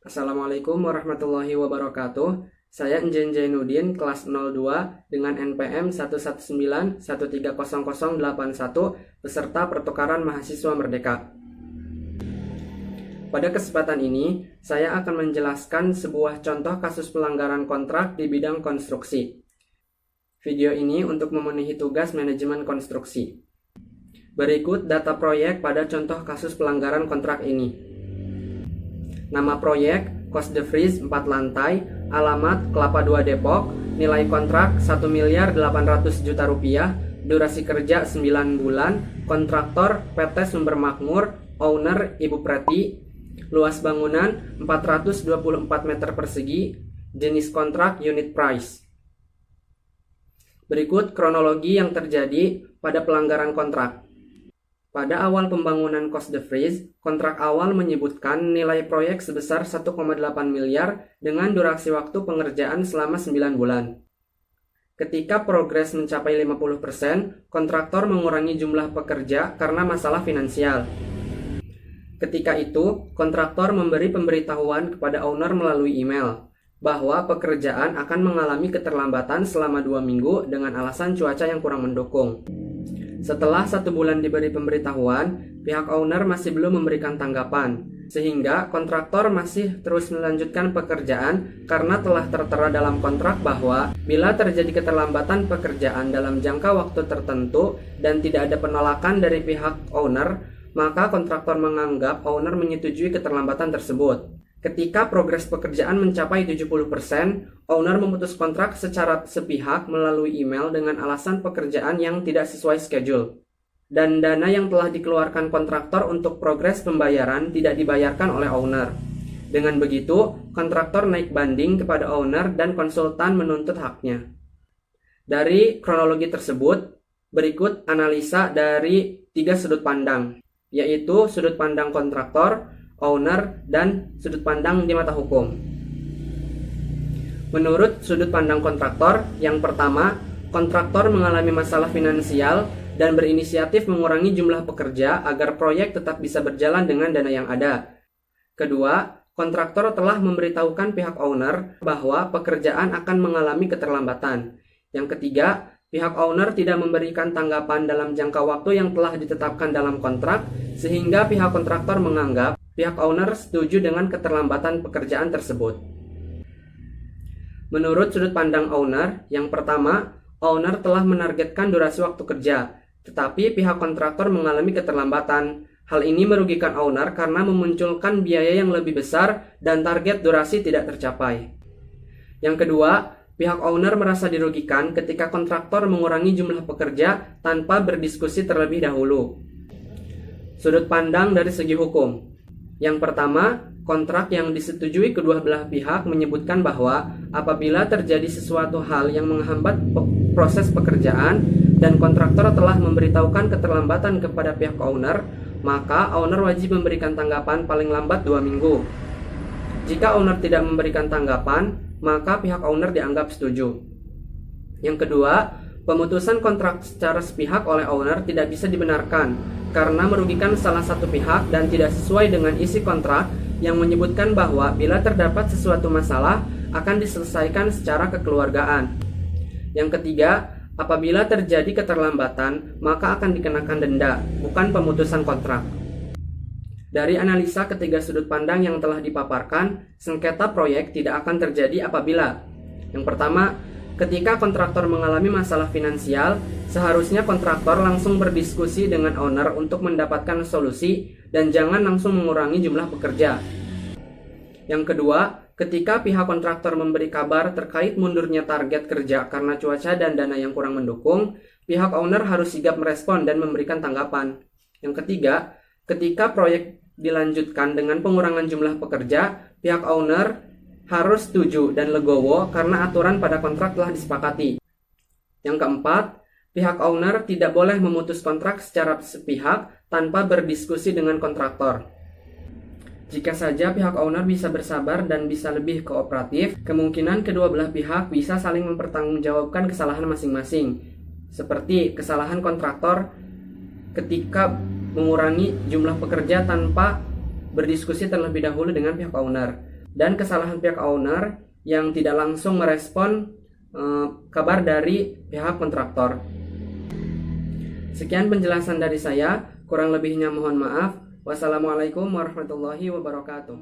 Assalamualaikum warahmatullahi wabarakatuh. Saya Njen Jainuddin, kelas 02 dengan NPM 119130081, peserta pertukaran mahasiswa Merdeka. Pada kesempatan ini, saya akan menjelaskan sebuah contoh kasus pelanggaran kontrak di bidang konstruksi. Video ini untuk memenuhi tugas manajemen konstruksi. Berikut data proyek pada contoh kasus pelanggaran kontrak ini. Nama proyek, Cos de Vries 4 lantai, alamat Kelapa 2 Depok, nilai kontrak 1.800.000.000 rupiah, durasi kerja 9 bulan, kontraktor PT Sumber Makmur, owner Ibu Preti, luas bangunan 424 meter persegi, jenis kontrak unit price. Berikut kronologi yang terjadi pada pelanggaran kontrak. Pada awal pembangunan Cos de Vries, kontrak awal menyebutkan nilai proyek sebesar 1,8 miliar dengan durasi waktu pengerjaan selama 9 bulan. Ketika progres mencapai 50%, kontraktor mengurangi jumlah pekerja karena masalah finansial. Ketika itu, kontraktor memberi pemberitahuan kepada owner melalui email bahwa pekerjaan akan mengalami keterlambatan selama 2 minggu dengan alasan cuaca yang kurang mendukung. Setelah 1 bulan diberi pemberitahuan, pihak owner masih belum memberikan tanggapan, sehingga kontraktor masih terus melanjutkan pekerjaan karena telah tertera dalam kontrak bahwa bila terjadi keterlambatan pekerjaan dalam jangka waktu tertentu dan tidak ada penolakan dari pihak owner, maka kontraktor menganggap owner menyetujui keterlambatan tersebut. Ketika progres pekerjaan mencapai 70%, owner memutus kontrak secara sepihak melalui email dengan alasan pekerjaan yang tidak sesuai schedule. Dan dana yang telah dikeluarkan kontraktor untuk progres pembayaran tidak dibayarkan oleh owner. Dengan begitu, kontraktor naik banding kepada owner dan konsultan menuntut haknya. Dari kronologi tersebut, berikut analisa dari 3 sudut pandang, yaitu sudut pandang kontraktor, owner, dan sudut pandang di mata hukum. Menurut sudut pandang kontraktor, yang pertama, kontraktor mengalami masalah finansial dan berinisiatif mengurangi jumlah pekerja agar proyek tetap bisa berjalan dengan dana yang ada. Kedua, kontraktor telah memberitahukan pihak owner bahwa pekerjaan akan mengalami keterlambatan. Yang ketiga, pihak owner tidak memberikan tanggapan dalam jangka waktu yang telah ditetapkan dalam kontrak, sehingga pihak kontraktor menganggap pihak owner setuju dengan keterlambatan pekerjaan tersebut. Menurut sudut pandang owner, yang pertama, owner telah menargetkan durasi waktu kerja, tetapi pihak kontraktor mengalami keterlambatan. Hal ini merugikan owner karena memunculkan biaya yang lebih besar dan target durasi tidak tercapai. Yang kedua, pihak owner merasa dirugikan ketika kontraktor mengurangi jumlah pekerja tanpa berdiskusi terlebih dahulu. Sudut pandang dari segi hukum. Yang pertama, kontrak yang disetujui kedua belah pihak menyebutkan bahwa apabila terjadi sesuatu hal yang menghambat proses pekerjaan dan kontraktor telah memberitahukan keterlambatan kepada pihak owner, maka owner wajib memberikan tanggapan paling lambat 2 minggu. Jika owner tidak memberikan tanggapan, maka pihak owner dianggap setuju. Yang kedua, pemutusan kontrak secara sepihak oleh owner tidak bisa dibenarkan karena merugikan salah satu pihak dan tidak sesuai dengan isi kontrak yang menyebutkan bahwa bila terdapat sesuatu masalah akan diselesaikan secara kekeluargaan. Yang ketiga, apabila terjadi keterlambatan maka akan dikenakan denda, bukan pemutusan kontrak. Dari analisa ketiga sudut pandang yang telah dipaparkan, sengketa proyek tidak akan terjadi apabila: yang pertama, ketika kontraktor mengalami masalah finansial, seharusnya kontraktor langsung berdiskusi dengan owner untuk mendapatkan solusi dan jangan langsung mengurangi jumlah pekerja. Yang kedua, ketika pihak kontraktor memberi kabar terkait mundurnya target kerja karena cuaca dan dana yang kurang mendukung, pihak owner harus sigap merespon dan memberikan tanggapan. Yang ketiga, ketika proyek dilanjutkan dengan pengurangan jumlah pekerja, pihak owner harus setuju dan legowo karena aturan pada kontrak telah disepakati. Yang keempat, pihak owner tidak boleh memutus kontrak secara sepihak tanpa berdiskusi dengan kontraktor. Jika saja pihak owner bisa bersabar dan bisa lebih kooperatif, kemungkinan kedua belah pihak bisa saling mempertanggungjawabkan kesalahan masing-masing, seperti kesalahan kontraktor ketika mengurangi jumlah pekerja tanpa berdiskusi terlebih dahulu dengan pihak owner. dan kesalahan pihak owner yang tidak langsung merespon kabar dari pihak kontraktor. Sekian penjelasan dari saya, kurang lebihnya mohon maaf. Wassalamualaikum warahmatullahi wabarakatuh.